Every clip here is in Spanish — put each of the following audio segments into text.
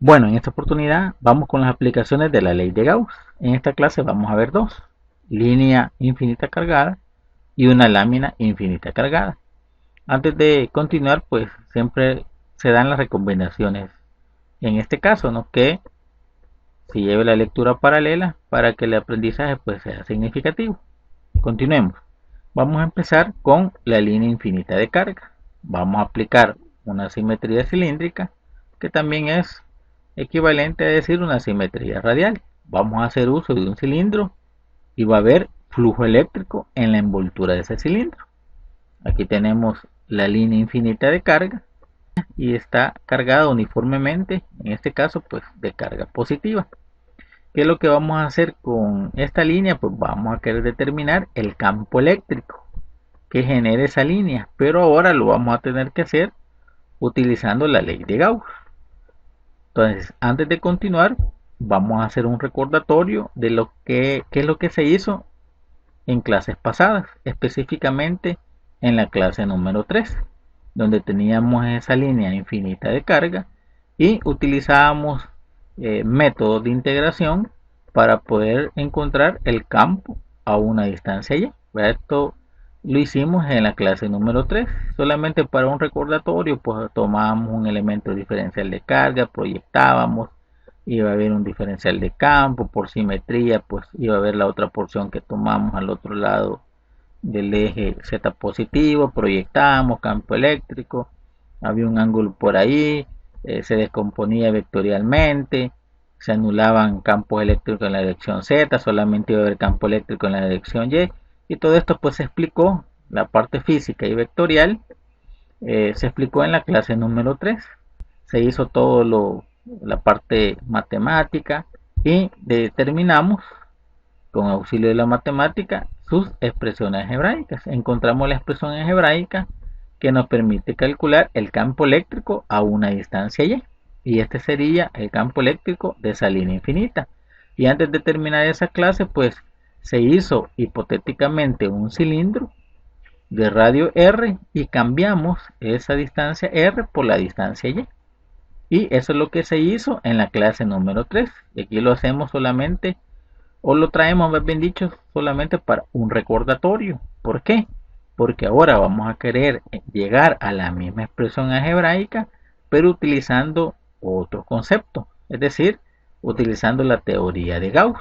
Bueno, en esta oportunidad vamos con las aplicaciones de la ley de Gauss. En esta clase vamos a ver dos: línea infinita cargada y una lámina infinita cargada. Antes de continuar, pues siempre se dan las recomendaciones. En este caso, ¿no? Que se lleve la lectura paralela para que el aprendizaje pues sea significativo. Continuemos. Vamos a empezar con la línea infinita de carga. Vamos a aplicar una simetría cilíndrica que también es equivalente a decir una simetría radial. Vamos a hacer uso de un cilindro y va a haber flujo eléctrico en la envoltura de ese cilindro. Aquí tenemos la línea infinita de carga y está cargada uniformemente, en este caso pues de carga positiva. ¿Qué es lo que vamos a hacer con esta línea? Pues vamos a querer determinar el campo eléctrico que genere esa línea, pero ahora lo vamos a tener que hacer utilizando la ley de Gauss. Entonces, antes de continuar, vamos a hacer un recordatorio de qué es lo que se hizo en clases pasadas, específicamente en la clase número 3, donde teníamos esa línea infinita de carga y utilizábamos métodos de integración para poder encontrar el campo a una distancia y. Esto lo hicimos en la clase número 3. Solamente para un recordatorio, pues tomábamos un elemento diferencial de carga, proyectábamos, iba a haber un diferencial de campo, por simetría, pues iba a haber la otra porción que tomamos al otro lado del eje Z positivo, proyectábamos campo eléctrico, había un ángulo por ahí, se descomponía vectorialmente, se anulaban campos eléctricos en la dirección Z, solamente iba a haber campo eléctrico en la dirección y todo esto pues se explicó, la parte física y vectorial, se explicó en la clase número 3. Se hizo todo la parte matemática y determinamos con auxilio de la matemática sus expresiones algebraicas. Encontramos la expresión algebraica que nos permite calcular el campo eléctrico a una distancia y este sería el campo eléctrico de esa línea infinita. Y antes de terminar esa clase, pues se hizo hipotéticamente un cilindro de radio r y cambiamos esa distancia r por la distancia y eso es lo que se hizo en la clase número 3. Y aquí lo hacemos solamente, o lo traemos más bien dicho, solamente para un recordatorio. ¿Por qué? Porque ahora vamos a querer llegar a la misma expresión algebraica, pero utilizando otro concepto, es decir, utilizando la teoría de Gauss.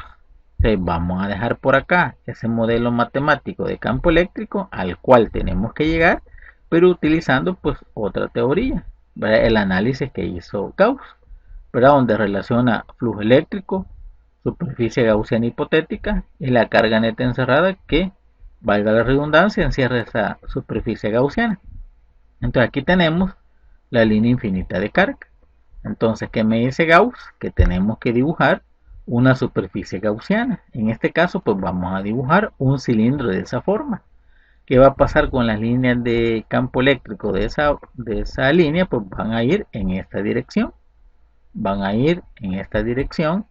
Entonces vamos a dejar por acá ese modelo matemático de campo eléctrico al cual tenemos que llegar, pero utilizando pues otra teoría, ¿verdad? El análisis que hizo Gauss, ¿verdad? Donde relaciona flujo eléctrico, superficie gaussiana hipotética y la carga neta encerrada que, valga la redundancia, encierra esa superficie gaussiana. Entonces aquí tenemos la línea infinita de carga. Entonces, ¿qué me dice Gauss? Que tenemos que dibujar una superficie gaussiana. En este caso, pues vamos a dibujar un cilindro de esa forma. ¿Qué va a pasar con las líneas de campo eléctrico de esa línea? Pues van a ir en esta dirección. Van a ir en esta dirección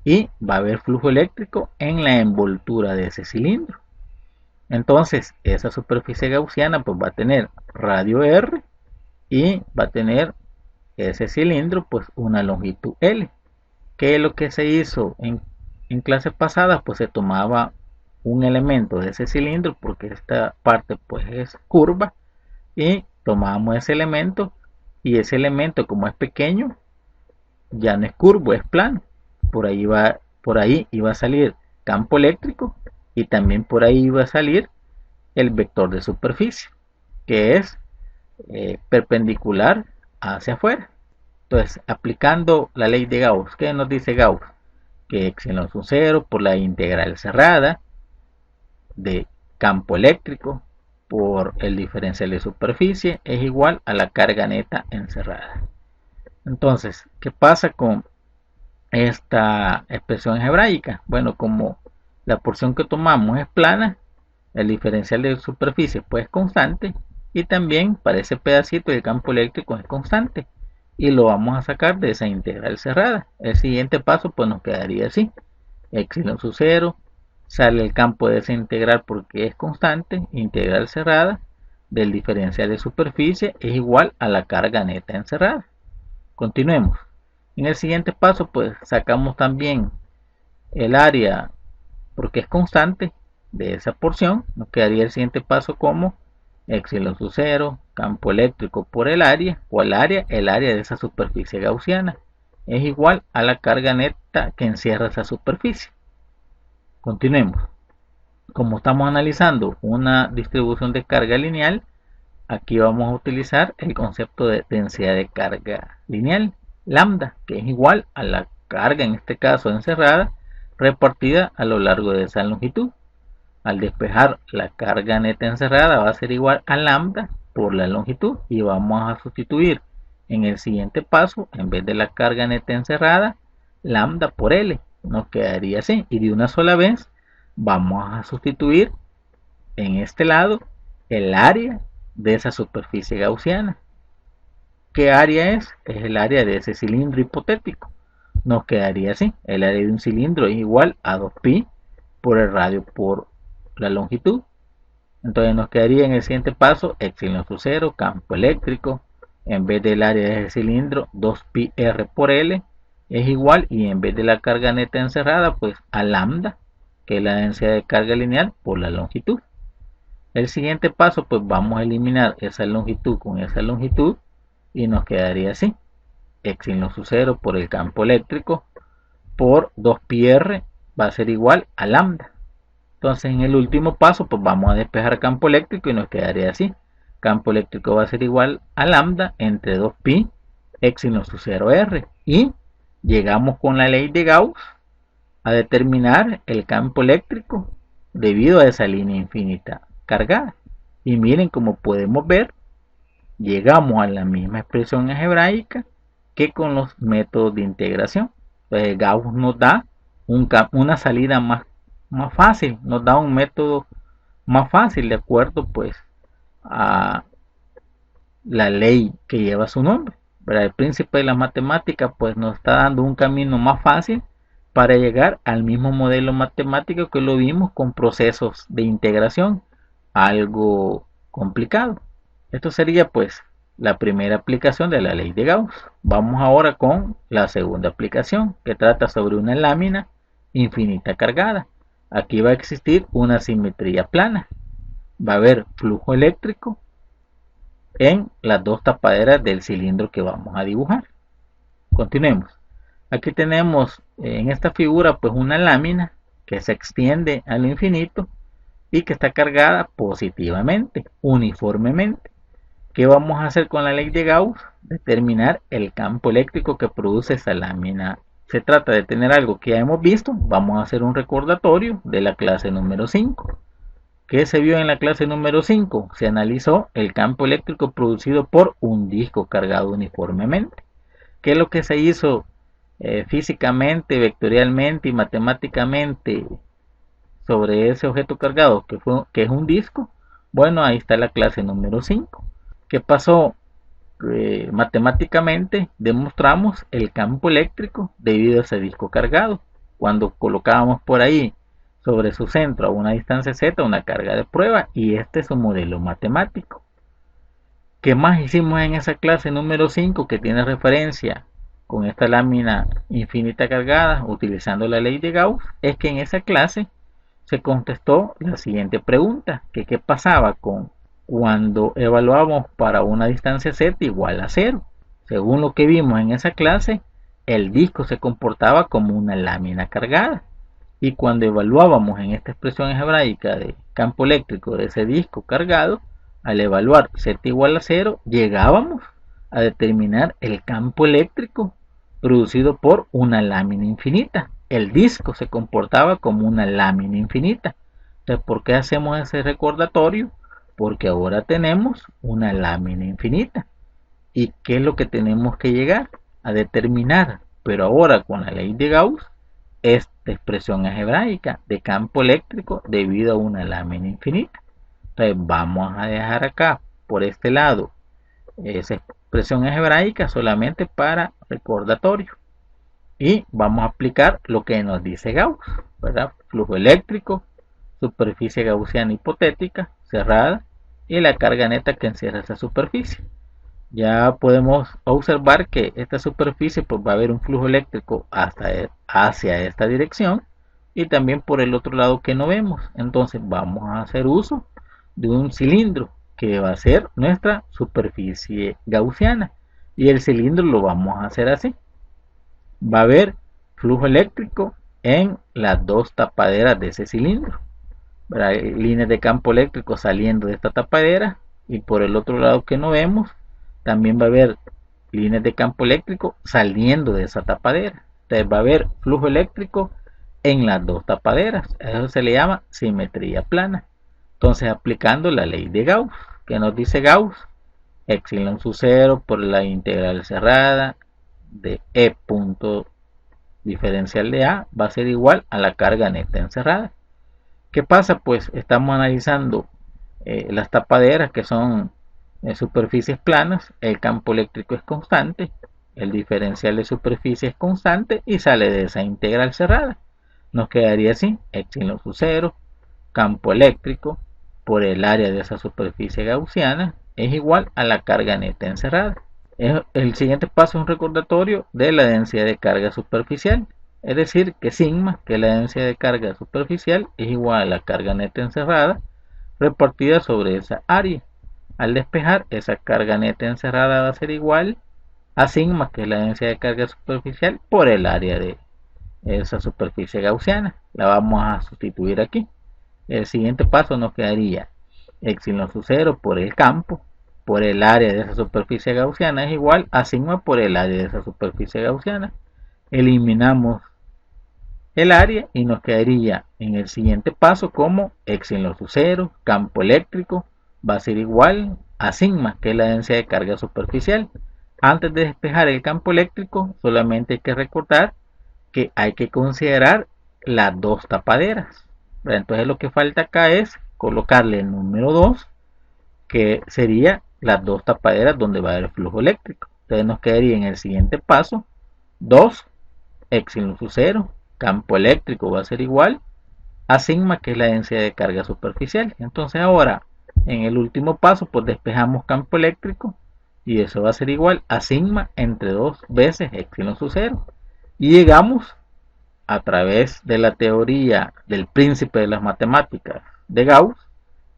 y va a haber flujo eléctrico en la envoltura de ese cilindro. Entonces, esa superficie gaussiana pues va a tener radio R y va a tener ese cilindro pues una longitud L. ¿Qué es lo que se hizo en clases pasadas? Pues se tomaba un elemento de ese cilindro porque esta parte pues es curva y tomábamos ese elemento y ese elemento como es pequeño ya no es curvo, es plano. Por ahí iba a salir campo eléctrico y también por ahí iba a salir el vector de superficie que es perpendicular hacia afuera. Entonces, aplicando la ley de Gauss, ¿qué nos dice Gauss? Que epsilon sub 0 por la integral cerrada de campo eléctrico por el diferencial de superficie es igual a la carga neta encerrada. Entonces, ¿qué pasa con esta expresión algebraica? Bueno, como la porción que tomamos es plana, el diferencial de superficie pues es constante y también para ese pedacito el campo eléctrico es constante y lo vamos a sacar de esa integral cerrada. El siguiente paso pues nos quedaría así: epsilon sub 0, sale el campo de esa integral porque es constante, integral cerrada del diferencial de superficie es igual a la carga neta encerrada. Continuemos. En el siguiente paso pues sacamos también el área porque es constante de esa porción. Nos quedaría el siguiente paso como epsilon sub 0, campo eléctrico por el área, o el área de esa superficie gaussiana, es igual a la carga neta que encierra esa superficie. Continuemos. Como estamos analizando una distribución de carga lineal, aquí vamos a utilizar el concepto de densidad de carga lineal, lambda, que es igual a la carga, en este caso encerrada, repartida a lo largo de esa longitud. Al despejar, la carga neta encerrada va a ser igual a lambda por la longitud, y vamos a sustituir en el siguiente paso, en vez de la carga neta encerrada, lambda por L. Nos quedaría así, y de una sola vez vamos a sustituir en este lado el área de esa superficie gaussiana. ¿Qué área es? Es el área de ese cilindro hipotético. Nos quedaría así, el área de un cilindro es igual a 2pi por el radio por la longitud. Entonces nos quedaría en el siguiente paso epsilon sub 0, campo eléctrico, en vez del área de ese cilindro 2pi r por L es igual, y en vez de la carga neta encerrada pues a lambda, que es la densidad de carga lineal por la longitud. El siguiente paso pues vamos a eliminar esa longitud con esa longitud, y nos quedaría así, epsilon sub 0 por el campo eléctrico por 2pi r va a ser igual a lambda. Entonces en el último paso pues vamos a despejar campo eléctrico, y nos quedaría así, campo eléctrico va a ser igual a lambda entre 2pi epsilon sub 0 r, y llegamos con la ley de Gauss a determinar el campo eléctrico debido a esa línea infinita cargada. Y miren, como podemos ver, llegamos a la misma expresión algebraica que con los métodos de integración. Entonces Gauss nos da una salida más fácil, nos da un método más fácil de acuerdo pues a la ley que lleva su nombre. Pero el príncipe de la matemática pues nos está dando un camino más fácil para llegar al mismo modelo matemático que lo vimos con procesos de integración, algo complicado. Esto sería pues la primera aplicación de la ley de Gauss. Vamos ahora con la segunda aplicación, que trata sobre una lámina infinita cargada. Aquí va a existir una simetría plana. Va a haber flujo eléctrico en las dos tapaderas del cilindro que vamos a dibujar. Continuemos. Aquí tenemos en esta figura pues una lámina que se extiende al infinito y que está cargada positivamente, uniformemente. ¿Qué vamos a hacer con la ley de Gauss? Determinar el campo eléctrico que produce esa lámina. Se trata de tener algo que ya hemos visto. Vamos a hacer un recordatorio de la clase número 5. ¿Qué se vio en la clase número 5? Se analizó el campo eléctrico producido por un disco cargado uniformemente. ¿Qué es lo que se hizo físicamente, vectorialmente y matemáticamente sobre ese objeto cargado que es un disco? Bueno, ahí está la clase número 5. ¿Qué pasó? Matemáticamente demostramos el campo eléctrico debido a ese disco cargado. Cuando colocábamos por ahí sobre su centro a una distancia z una carga de prueba, y este es un modelo matemático. ¿Qué más hicimos en esa clase número 5 que tiene referencia con esta lámina infinita cargada utilizando la ley de Gauss? Es que en esa clase se contestó la siguiente pregunta, que qué pasaba cuando evaluamos para una distancia z igual a 0. Según lo que vimos en esa clase, el disco se comportaba como una lámina cargada, y cuando evaluábamos en esta expresión algebraica de campo eléctrico de ese disco cargado, al evaluar z igual a 0, llegábamos a determinar el campo eléctrico producido por una lámina infinita. El disco se comportaba como una lámina infinita. Entonces, ¿por qué hacemos ese recordatorio? Porque ahora tenemos una lámina infinita. ¿Y qué es lo que tenemos que llegar a determinar? Pero ahora con la ley de Gauss, esta expresión algebraica de campo eléctrico debido a una lámina infinita. Entonces vamos a dejar acá por este lado esa expresión algebraica solamente para recordatorio, y vamos a aplicar lo que nos dice Gauss, ¿verdad? Flujo eléctrico, superficie gaussiana hipotética cerrada y la carga neta que encierra esa superficie. ya podemos observar que esta superficie pues va a haber un flujo eléctrico hacia esta dirección y también por el otro lado que no vemos. Entonces vamos a hacer uso de un cilindro que va a ser nuestra superficie gaussiana, y el cilindro lo vamos a hacer así. Va a haber flujo eléctrico en las dos tapaderas de ese cilindro. Hay líneas de campo eléctrico saliendo de esta tapadera, y por el otro lado que no vemos también va a haber líneas de campo eléctrico saliendo de esa tapadera. Entonces va a haber flujo eléctrico en las dos tapaderas. Eso se le llama simetría plana. Entonces, aplicando la ley de Gauss, que nos dice Gauss, epsilon sub 0 por la integral cerrada de E punto diferencial de A va a ser igual a la carga neta encerrada. ¿Qué pasa? Pues estamos analizando las tapaderas, que son superficies planas, el campo eléctrico es constante, el diferencial de superficie es constante y sale de esa integral cerrada. Nos quedaría así: epsilon sub 0, campo eléctrico por el área de esa superficie gaussiana es igual a la carga neta encerrada. El siguiente paso es un recordatorio de la densidad de carga superficial, es decir, que sigma, que es la densidad de carga superficial, es igual a la carga neta encerrada repartida sobre esa área. Al despejar, esa carga neta encerrada va a ser igual a sigma, que es la densidad de carga superficial, por el área de esa superficie gaussiana. La vamos a sustituir aquí. El siguiente paso nos quedaría epsilon sub 0 por el campo por el área de esa superficie gaussiana es igual a sigma por el área de esa superficie gaussiana. Eliminamos el área y nos quedaría en el siguiente paso como epsilon sub 0, campo eléctrico, va a ser igual a sigma, que es la densidad de carga superficial. Antes de despejar el campo eléctrico, solamente hay que recordar que hay que considerar las dos tapaderas. Entonces lo que falta acá es colocarle el número 2, que sería las dos tapaderas donde va a haber flujo eléctrico. Entonces nos quedaría en el siguiente paso 2 epsilon sub 0, campo eléctrico va a ser igual a sigma, que es la densidad de carga superficial. Entonces ahora en el último paso pues despejamos campo eléctrico y eso va a ser igual a sigma entre 2 veces epsilon sub 0, y llegamos a través de la teoría del príncipe de las matemáticas de Gauss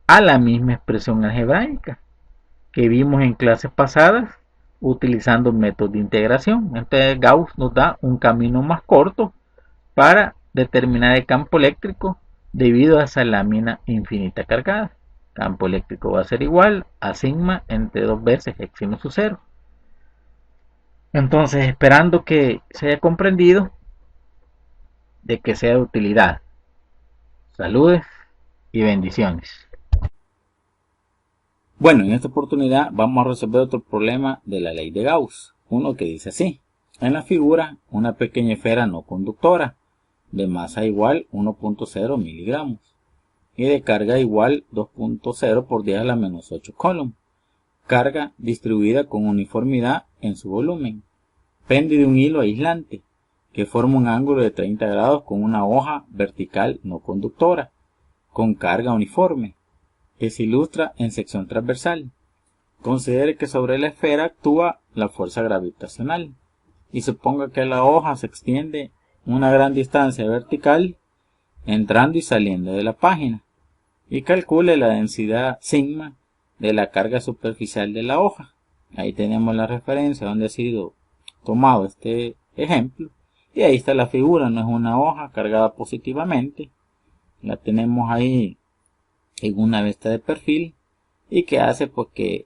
a la misma expresión algebraica que vimos en clases pasadas utilizando métodos de integración. Entonces Gauss nos da un camino más corto para determinar el campo eléctrico debido a esa lámina infinita cargada. Campo eléctrico va a ser igual a sigma entre 2 veces epsilon sub 0. Entonces, esperando que se haya comprendido, de que sea de utilidad. Saludes y bendiciones. Bueno, en esta oportunidad vamos a resolver otro problema de la ley de Gauss. Uno que dice así: en la figura, una pequeña esfera no conductora de masa igual 1.0 miligramos y de carga igual 2.0 por 10 a la menos 8 coulomb. Carga distribuida con uniformidad en su volumen. Pende de un hilo aislante que forma un ángulo de 30 grados con una hoja vertical no conductora, con carga uniforme, que se ilustra en sección transversal. Considere que sobre la esfera actúa la fuerza gravitacional y suponga que la hoja se extiende una gran distancia vertical entrando y saliendo de la página, y calcule la densidad sigma de la carga superficial de la hoja. Ahí tenemos la referencia donde ha sido tomado este ejemplo. Y ahí está la figura, no es una hoja cargada positivamente. La tenemos ahí en una vista de perfil. Y que hace pues que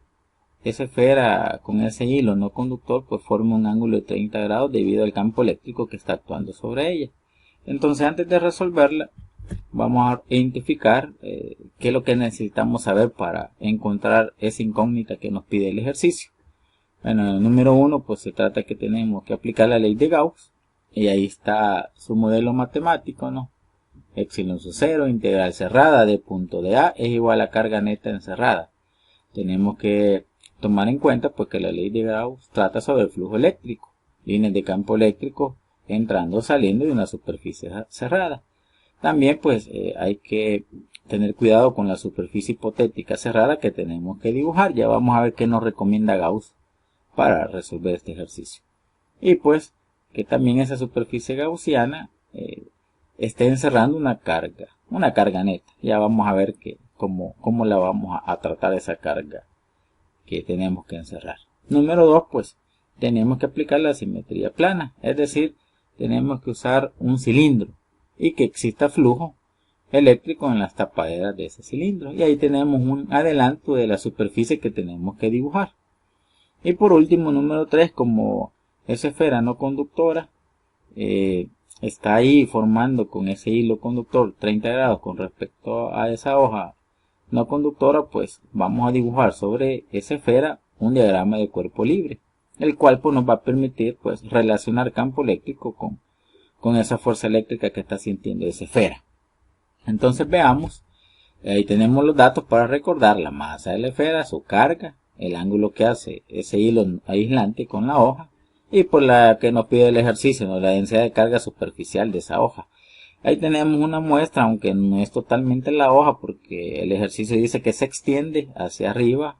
esa esfera con ese hilo no conductor pues forme un ángulo de 30 grados debido al campo eléctrico que está actuando sobre ella. Entonces, antes de resolverla, vamos a identificar qué es lo que necesitamos saber para encontrar esa incógnita que nos pide el ejercicio. Bueno, el número 1 pues se trata que tenemos que aplicar la ley de Gauss. Y ahí está su modelo matemático, ¿no? Epsilon sub 0, integral cerrada de punto de A es igual a carga neta encerrada. Tenemos que tomar en cuenta pues que la ley de Gauss trata sobre el flujo eléctrico, líneas de campo eléctrico entrando o saliendo de una superficie cerrada. También pues hay que tener cuidado con la superficie hipotética cerrada que tenemos que dibujar. Ya vamos a ver qué nos recomienda Gauss para resolver este ejercicio. Y pues que también esa superficie gaussiana esté encerrando una carga neta. Ya vamos a ver cómo la vamos a tratar esa carga que tenemos que encerrar. Número 2, pues tenemos que aplicar la simetría plana, es decir, tenemos que usar un cilindro y que exista flujo eléctrico en las tapaderas de ese cilindro. Y ahí tenemos un adelanto de la superficie que tenemos que dibujar. Y por último, número 3, como esa esfera no conductora está ahí formando con ese hilo conductor 30 grados con respecto a esa hoja no conductora, pues vamos a dibujar sobre esa esfera un diagrama de cuerpo libre, el cual pues nos va a permitir pues relacionar campo eléctrico con esa fuerza eléctrica que está sintiendo esa esfera. Entonces veamos, ahí tenemos los datos para recordar la masa de la esfera, su carga, el ángulo que hace ese hilo aislante con la hoja y por la que nos pide el ejercicio, ¿no? La densidad de carga superficial de esa hoja. Ahí tenemos una muestra, aunque no es totalmente la hoja porque el ejercicio dice que se extiende hacia arriba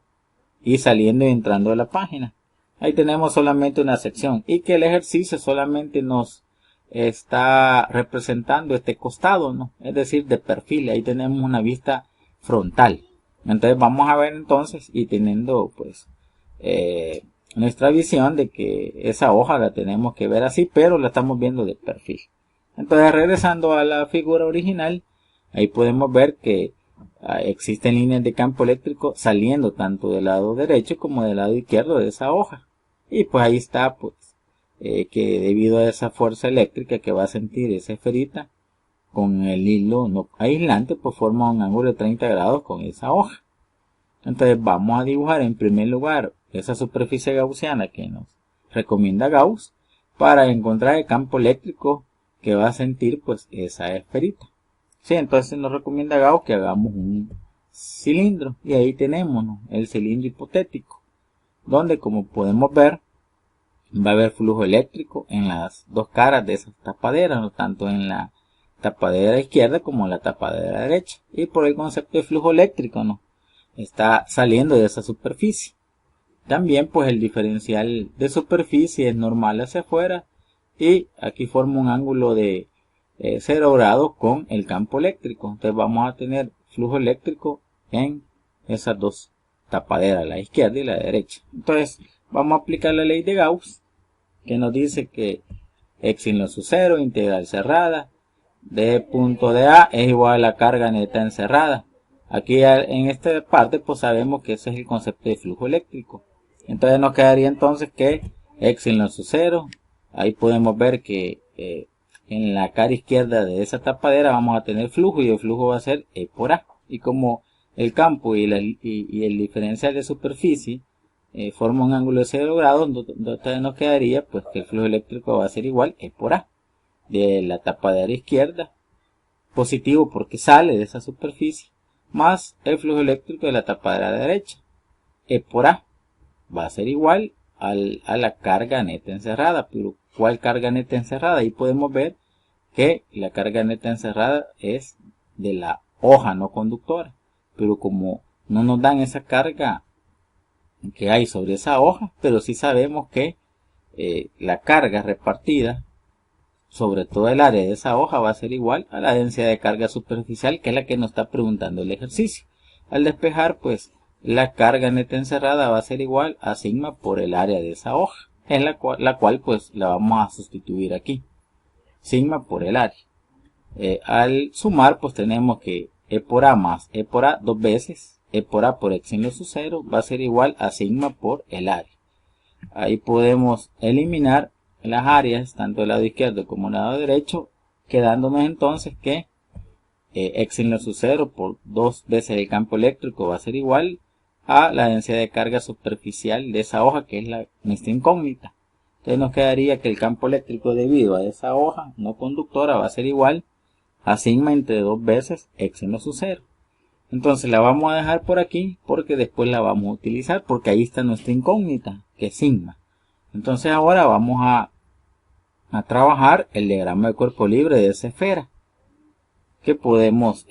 y saliendo y entrando de la página. Ahí tenemos solamente una sección y que el ejercicio solamente nos está representando este costado, ¿no? Es decir, de perfil. Ahí tenemos una vista frontal. Entonces vamos a ver entonces y teniendo pues nuestra visión de que esa hoja la tenemos que ver así, pero la estamos viendo de perfil. Entonces regresando a la figura original, ahí podemos ver que existen líneas de campo eléctrico saliendo tanto del lado derecho como del lado izquierdo de esa hoja. Y pues ahí está pues que debido a esa fuerza eléctrica que va a sentir esa esferita con el hilo no aislante, pues forma un ángulo de 30 grados con esa hoja. Entonces vamos a dibujar en primer lugar esa superficie gaussiana que nos recomienda Gauss para encontrar el campo eléctrico que va a sentir pues esa esferita. Sí, entonces nos recomienda Gauss que hagamos un cilindro y ahí tenemos, ¿no?, el cilindro hipotético, donde como podemos ver va a haber flujo eléctrico en las dos caras de esas tapaderas, ¿no?, tanto en la tapadera izquierda como en la tapadera derecha. Y por el concepto de flujo eléctrico, ¿no?, está saliendo de esa superficie. También pues el diferencial de superficie es normal hacia afuera y aquí forma un ángulo de 0 grados con el campo eléctrico. Entonces vamos a tener flujo eléctrico en esas dos tapaderas, la izquierda y la derecha. Entonces vamos a aplicar la ley de Gauss, que nos dice que x sin lo su 0, integral cerrada, de punto de A es igual a la carga neta encerrada. Aquí en esta parte pues sabemos que ese es el concepto de flujo eléctrico. Entonces nos quedaría entonces que x sin lo su 0, ahí podemos ver que en la cara izquierda de esa tapadera vamos a tener flujo y el flujo va a ser E por A. Y como el campo y el diferencial de superficie forma un ángulo de 0 grados, entonces nos quedaría pues que el flujo eléctrico va a ser igual E por A. De la tapadera izquierda, positivo porque sale de esa superficie, más el flujo eléctrico de la tapadera derecha. E por A va a ser igual a la carga neta encerrada. Pero ¿cuál carga neta encerrada? Ahí podemos ver que la carga neta encerrada es de la hoja no conductora, pero como no nos dan esa carga que hay sobre esa hoja, pero sí sabemos que la carga repartida sobre todo el área de esa hoja va a ser igual a la densidad de carga superficial, que es la que nos está preguntando el ejercicio. Al despejar pues la carga neta encerrada va a ser igual a sigma por el área de esa hoja, en la cual pues la vamos a sustituir aquí, sigma por el área. Al sumar pues tenemos que E por A más E por A dos veces, E por A por x sin lo su 0 va a ser igual a sigma por el área. Ahí podemos eliminar las áreas tanto del lado izquierdo como del lado derecho, quedándonos entonces que x sin lo su 0 por dos veces el campo eléctrico va a ser igual a la densidad de carga superficial de esa hoja, que es nuestra incógnita. Entonces nos quedaría que el campo eléctrico debido a esa hoja no conductora va a ser igual a sigma entre dos veces x sin lo su 0. Entonces la vamos a dejar por aquí porque después la vamos a utilizar, porque ahí está nuestra incógnita, que es sigma. Entonces ahora vamos a trabajar el diagrama de cuerpo libre de esa esfera, que podemos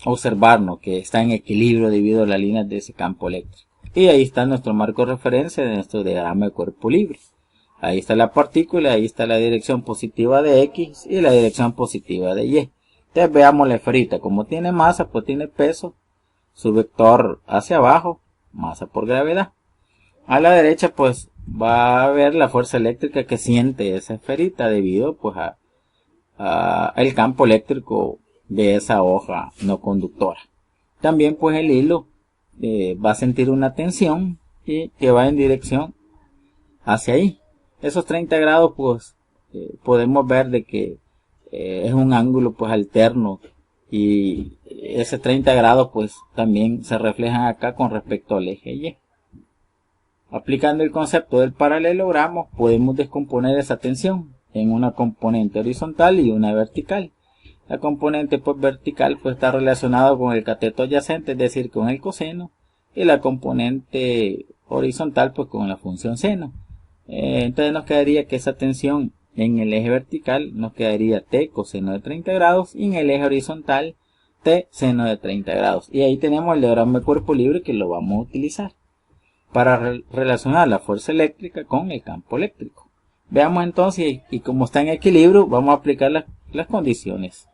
observarnos que está en equilibrio debido a las líneas de ese campo eléctrico. Y ahí está nuestro marco de referencia de nuestro diagrama de cuerpo libre. Ahí está la partícula, ahí está la dirección positiva de X y la dirección positiva de Y. Entonces veamos la esferita. Como tiene masa, pues tiene peso. Su vector hacia abajo, masa por gravedad. A la derecha, pues va a haber la fuerza eléctrica que siente esa esferita debido pues a el campo eléctrico de esa hoja no conductora. También pues el hilo va a sentir una tensión y que va en dirección hacia ahí. Esos 30 grados pues podemos ver de que es un ángulo pues alterno, y ese 30 grados pues también se reflejan acá con respecto al eje Y. Aplicando el concepto del paralelogramo, podemos descomponer esa tensión en una componente horizontal y una vertical. La componente pues vertical pues está relacionada con el cateto adyacente, es decir, con el coseno, y la componente horizontal pues con la función seno. Entonces nos quedaría que esa tensión en el eje vertical nos quedaría T coseno de 30 grados y en el eje horizontal T seno de 30 grados. Y ahí tenemos el diagrama de cuerpo libre que lo vamos a utilizar para relacionar la fuerza eléctrica con el campo eléctrico. Veamos entonces, y como está en equilibrio, vamos a aplicar las condiciones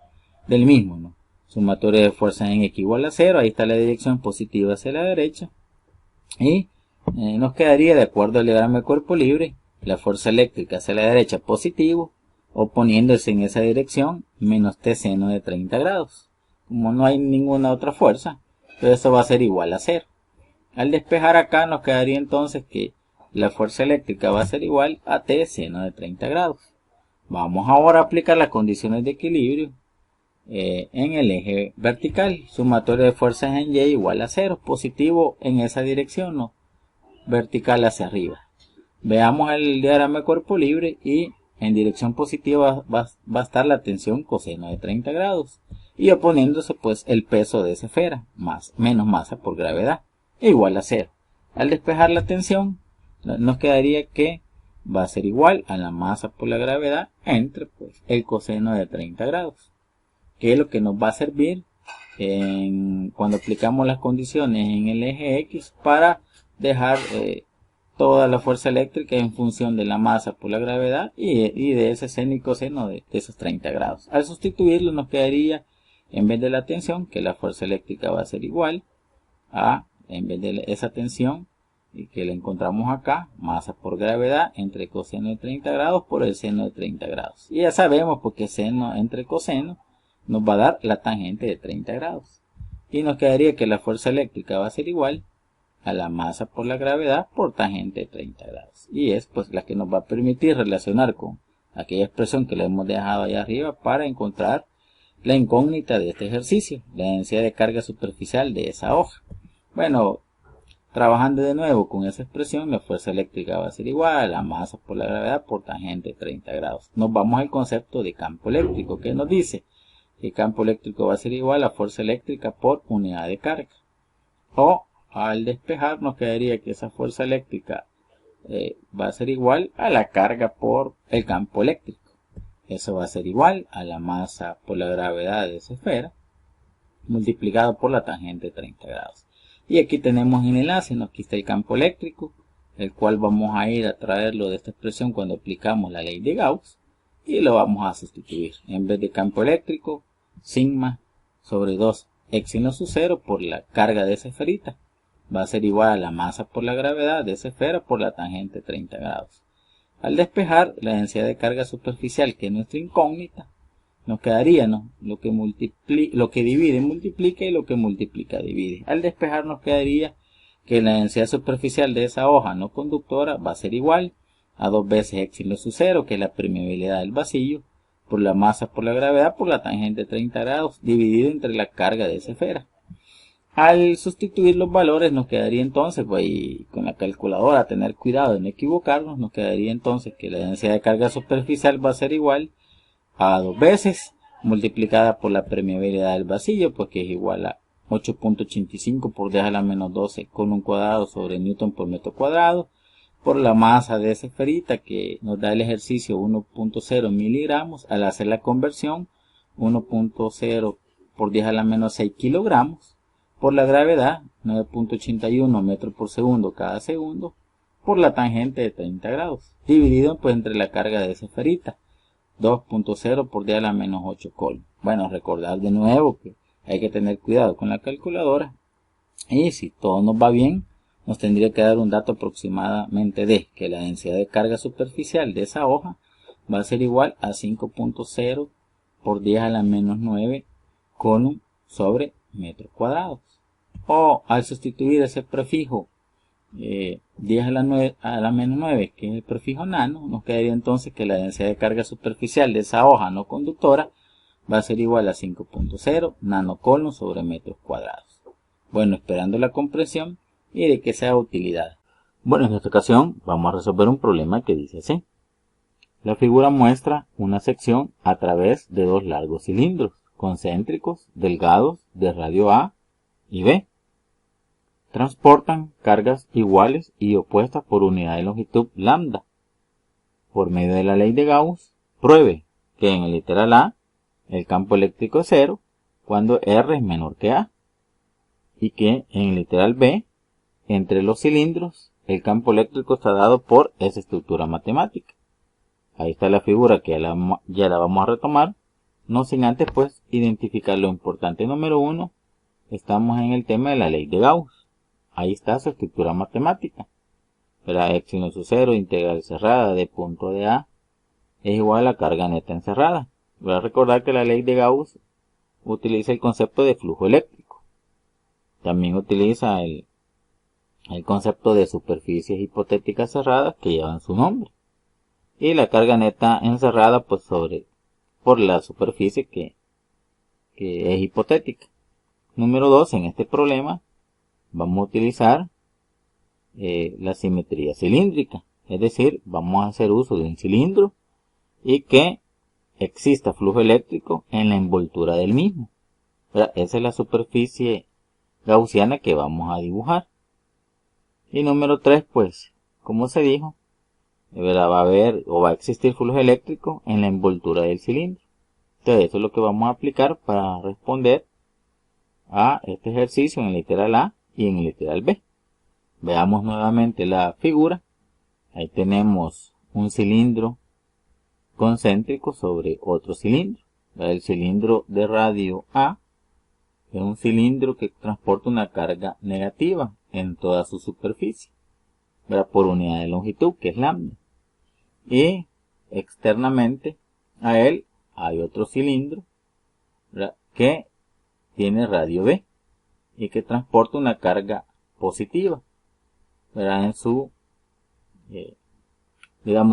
del mismo, ¿no? Sumatoria de fuerzas en X igual a 0, ahí está la dirección positiva hacia la derecha, y nos quedaría, de acuerdo al diagrama de cuerpo libre, la fuerza eléctrica hacia la derecha positivo, oponiéndose en esa dirección, menos T seno de 30 grados. Como no hay ninguna otra fuerza, entonces eso va a ser igual a 0. Al despejar acá nos quedaría entonces que la fuerza eléctrica va a ser igual a T seno de 30 grados. Vamos ahora a aplicar las condiciones de equilibrio en el eje vertical. Sumatoria de fuerzas en Y igual a 0, positivo en esa dirección, ¿no? Vertical hacia arriba. Veamos el diagrama de cuerpo libre y en dirección positiva va a estar la tensión coseno de 30 grados y oponiéndose pues el peso de esa esfera, menos masa por gravedad, igual a 0. Al despejar la tensión nos quedaría que va a ser igual a la masa por la gravedad entre pues el coseno de 30 grados, que es lo que nos va a servir cuando aplicamos las condiciones en el eje X para dejar toda la fuerza eléctrica en función de la masa por la gravedad y de ese seno y coseno de esos 30 grados. Al sustituirlo nos quedaría, en vez de la tensión, que la fuerza eléctrica va a ser igual a, en vez de esa tensión que la encontramos acá, masa por gravedad entre coseno de 30 grados por el seno de 30 grados. Y ya sabemos porque seno entre coseno nos va a dar la tangente de 30 grados. Y nos quedaría que la fuerza eléctrica va a ser igual a la masa por la gravedad por tangente de 30 grados. Y es pues la que nos va a permitir relacionar con aquella expresión que le hemos dejado ahí arriba para encontrar la incógnita de este ejercicio, la densidad de carga superficial de esa hoja. Bueno, trabajando de nuevo con esa expresión, la fuerza eléctrica va a ser igual a la masa por la gravedad por tangente de 30 grados. Nos vamos al concepto de campo eléctrico, que nos dice que el campo eléctrico va a ser igual a fuerza eléctrica por unidad de carga. O al despejar nos quedaría que esa fuerza eléctrica va a ser igual a la carga por el campo eléctrico. Eso va a ser igual a la masa por la gravedad de esa esfera multiplicado por la tangente de 30 grados. Y aquí tenemos el enlace, aquí está el campo eléctrico, el cual vamos a ir a traerlo de esta expresión cuando aplicamos la ley de Gauss, y lo vamos a sustituir. En vez de campo eléctrico, sigma sobre 2 epsilon sub 0 por la carga de esa esferita va a ser igual a la masa por la gravedad de esa esfera por la tangente de 30 grados. Al despejar la densidad de carga superficial, que es nuestra incógnita, nos quedaría, ¿no?, lo que divide multiplica y lo que multiplica divide. Al despejar nos quedaría que la densidad superficial de esa hoja no conductora va a ser igual a 2 veces epsilon sub 0, que es la permeabilidad del vacío, por la masa por la gravedad por la tangente de 30 grados, dividido entre la carga de esa esfera. Al sustituir los valores nos quedaría entonces, pues, con la calculadora tener cuidado de no equivocarnos, nos quedaría entonces que la densidad de carga superficial va a ser igual a 2 veces multiplicada por la permeabilidad del vacío, pues que es igual a 8.85 por 10 a la menos 12 coulomb cuadrado sobre newton por metro cuadrado, por la masa de esa esferita que nos da el ejercicio 1.0 miligramos. Al hacer la conversión, 1.0 por 10 a la menos 6 kilogramos, por la gravedad 9.81 metros por segundo cada segundo por la tangente de 30 grados, dividido pues entre la carga de esa esferita, 2.0 por 10 a la menos 8 coulomb. Bueno, recordar de nuevo que hay que tener cuidado con la calculadora, y si todo nos va bien, nos tendría que dar un dato aproximadamente de que la densidad de carga superficial de esa hoja va a ser igual a 5.0 por 10 a la menos 9 coulomb sobre metros cuadrados. O al sustituir ese prefijo 10 a la menos 9, que es el prefijo nano, nos quedaría entonces que la densidad de carga superficial de esa hoja no conductora va a ser igual a 5.0 nanocoulomb sobre metros cuadrados. Bueno, esperando la comprensión y de que sea de utilidad. Bueno, en esta ocasión vamos a resolver un problema que dice así. La figura muestra una sección a través de dos largos cilindros concéntricos delgados de radio A y B. Transportan cargas iguales y opuestas por unidad de longitud lambda. Por medio de la ley de Gauss, pruebe que en el literal A el campo eléctrico es cero cuando R es menor que A, y que en el literal B, entre los cilindros, el campo eléctrico está dado por esa estructura matemática. Ahí está la figura que ya la vamos a retomar, no sin antes pues identificar lo importante. Número 1, estamos en el tema de la ley de Gauss. Ahí está su estructura matemática. La epsilon sub 0 integral cerrada de punto de A es igual a la carga neta encerrada. Voy a recordar que la ley de Gauss utiliza el concepto de flujo eléctrico. También utiliza el concepto de superficies hipotéticas cerradas que llevan su nombre. Y la carga neta encerrada pues por la superficie que es hipotética. Número 2, en este problema vamos a utilizar la simetría cilíndrica, es decir, vamos a hacer uso de un cilindro y que exista flujo eléctrico en la envoltura del mismo. Esa es la superficie gaussiana que vamos a dibujar. Y número 3, pues, como se dijo, va a haber o va a existir flujo eléctrico en la envoltura del cilindro. Entonces, eso es lo que vamos a aplicar para responder a este ejercicio en el literal A y en el literal B. Veamos nuevamente la figura. Ahí tenemos un cilindro concéntrico sobre otro cilindro. El cilindro de radio A es un cilindro que transporta una carga negativa en toda su superficie, por unidad de longitud, que es lambda. Y externamente a él hay otro cilindro que tiene radio B y que transporta una carga positiva en su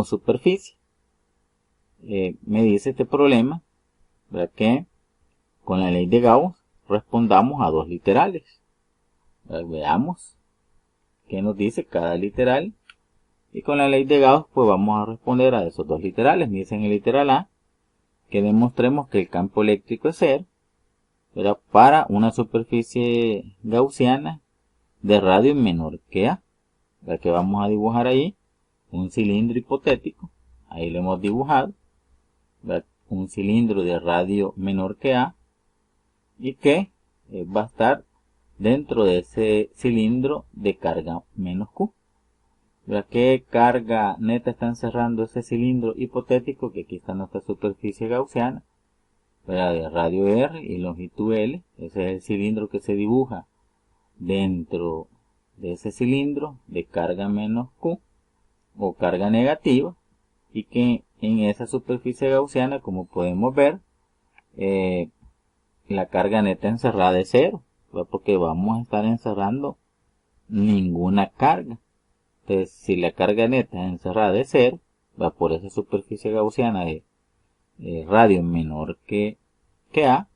superficie. Me dice este problema que con la ley de Gauss respondamos a dos literales. Veamos qué nos dice cada literal, y con la ley de Gauss pues vamos a responder a esos dos literales. Me dice en el literal A que demostremos que el campo eléctrico es cero para una superficie gaussiana de radio menor que A. Que vamos a dibujar ahí un cilindro hipotético, ahí lo hemos dibujado, un cilindro de radio menor que A, y que va a estar dentro de ese cilindro de carga menos Q. ¿Qué carga neta está encerrando ese cilindro hipotético? Que aquí está nuestra superficie gaussiana, de radio R y longitud L. Ese es el cilindro que se dibuja dentro de ese cilindro de carga menos Q o carga negativa, y que en esa superficie gaussiana, como podemos ver, la carga neta encerrada es cero, porque vamos a estar encerrando ninguna carga. Entonces, si la carga neta encerrada es cero, va por esa superficie gaussiana de radio menor que A,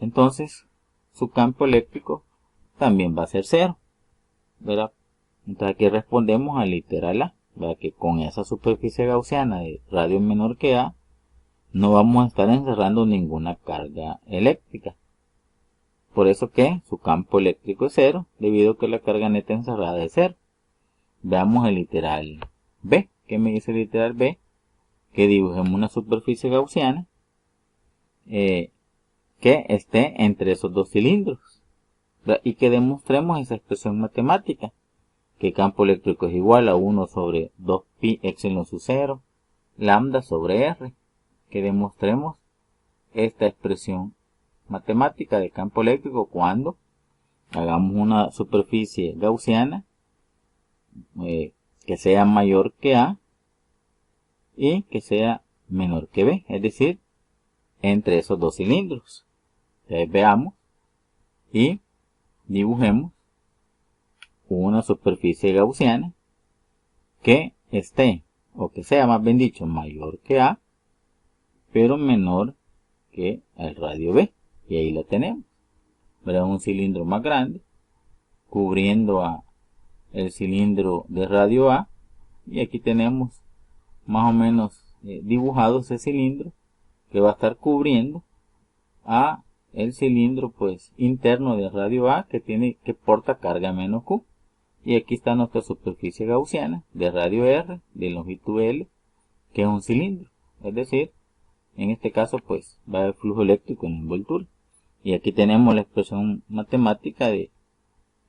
entonces su campo eléctrico también va a ser cero. Entonces aquí respondemos al literal A, que con esa superficie gaussiana de radio menor que A no vamos a estar encerrando ninguna carga eléctrica. Por eso que su campo eléctrico es cero, debido a que la carga neta encerrada es cero. Veamos el literal B. ¿Qué me dice el literal B? Que dibujemos una superficie gaussiana que esté entre esos dos cilindros. y que demostremos esa expresión matemática, que el campo eléctrico es igual a 1 sobre 2pi epsilon sub 0 lambda sobre r, que demostremos esta expresión matemática de campo eléctrico cuando hagamos una superficie gaussiana que sea mayor que A y que sea menor que B, es decir, entre esos dos cilindros. Entonces veamos y dibujemos una superficie gaussiana que esté, o que sea más bien dicho, mayor que A, pero menor que el radio B. Y ahí la tenemos. Verán un cilindro más grande cubriendo a el cilindro de radio A, y aquí tenemos más o menos dibujado ese cilindro que va a estar cubriendo a el cilindro pues interno de radio A que porta carga menos Q. Y aquí está nuestra superficie gaussiana de radio R de longitud L, que es un cilindro, es decir, en este caso pues va a haber flujo eléctrico en la envoltura. Y aquí tenemos la expresión matemática de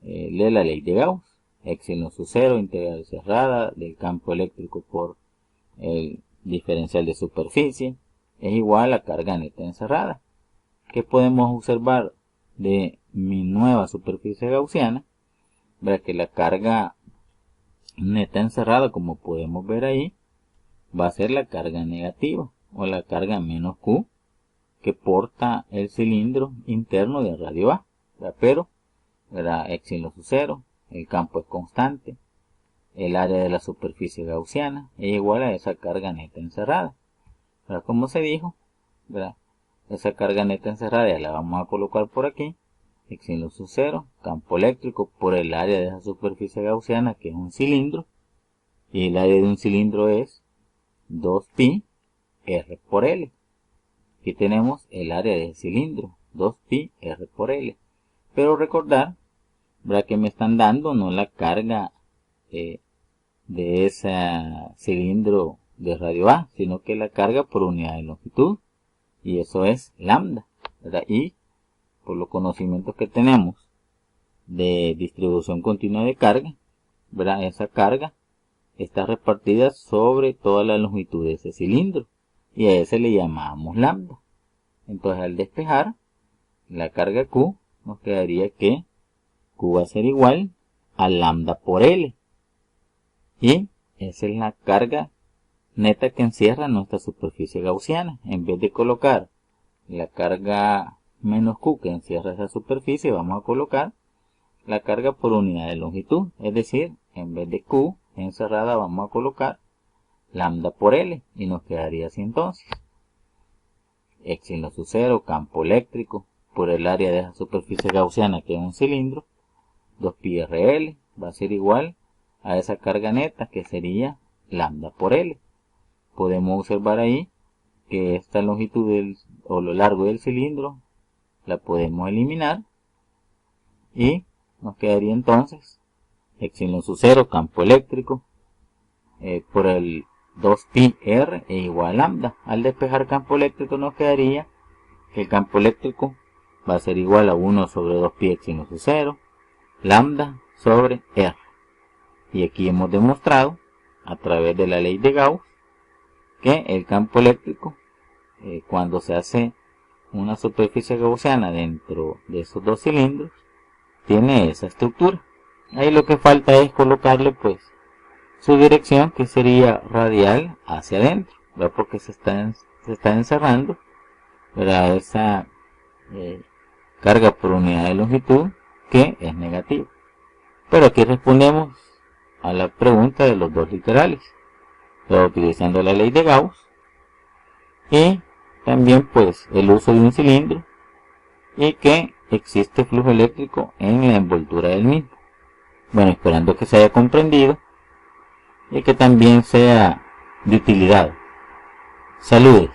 la ley de Gauss, epsilon sub 0 integral cerrada del campo eléctrico por el diferencial de superficie es igual a carga neta encerrada. ¿Qué podemos observar de mi nueva superficie gaussiana? Verá que la carga neta encerrada, como podemos ver ahí, va a ser la carga negativa o la carga menos Q que porta el cilindro interno de radio A. Pero verá epsilon sub 0, el campo es constante, el área de la superficie gaussiana es igual a esa carga neta encerrada. Pero como se dijo, ¿verdad? Esa carga neta encerrada ya la vamos a colocar por aquí, epsilon sub 0, campo eléctrico por el área de esa superficie gaussiana que es un cilindro, y el área de un cilindro es 2pi r por L. Aquí tenemos el área del cilindro, 2pi r por L. Pero recordar, ¿verdad?, que me están dando no la carga de ese cilindro de radio A, sino que la carga por unidad de longitud, y eso es lambda, ¿verdad? Y por los conocimientos que tenemos de distribución continua de carga, ¿verdad?, esa carga está repartida sobre toda la longitud de ese cilindro, y a ese le llamamos lambda. Entonces al despejar la carga Q, nos quedaría que Q va a ser igual a lambda por L, y esa es la carga neta que encierra nuestra superficie gaussiana. En vez de colocar la carga menos Q que encierra esa superficie, vamos a colocar la carga por unidad de longitud, es decir, en vez de Q encerrada vamos a colocar lambda por L, y nos quedaría así entonces. Epsilon sub 0, campo eléctrico por el área de esa superficie gaussiana que es un cilindro, 2pi rl va a ser igual a esa carga neta que sería lambda por L. Podemos observar ahí que esta longitud o lo largo del cilindro la podemos eliminar, y nos quedaría entonces epsilon sub 0, campo eléctrico por el 2pi r es igual a lambda. Al despejar campo eléctrico nos quedaría que el campo eléctrico va a ser igual a 1 sobre 2pi epsilon sub 0 lambda sobre r. Y aquí hemos demostrado a través de la ley de Gauss que el campo eléctrico cuando se hace una superficie gaussiana dentro de esos dos cilindros tiene esa estructura. Ahí lo que falta es colocarle pues su dirección, que sería radial hacia adentro, ¿verdad?, porque se está encerrando, ¿verdad?, esa carga por unidad de longitud que es negativa. Pero aquí respondemos a la pregunta de los dos literales, ¿verdad?, utilizando la ley de Gauss y también pues el uso de un cilindro y que existe flujo eléctrico en la envoltura del mismo. Bueno, esperando que se haya comprendido y que también sea de utilidad. Saludos.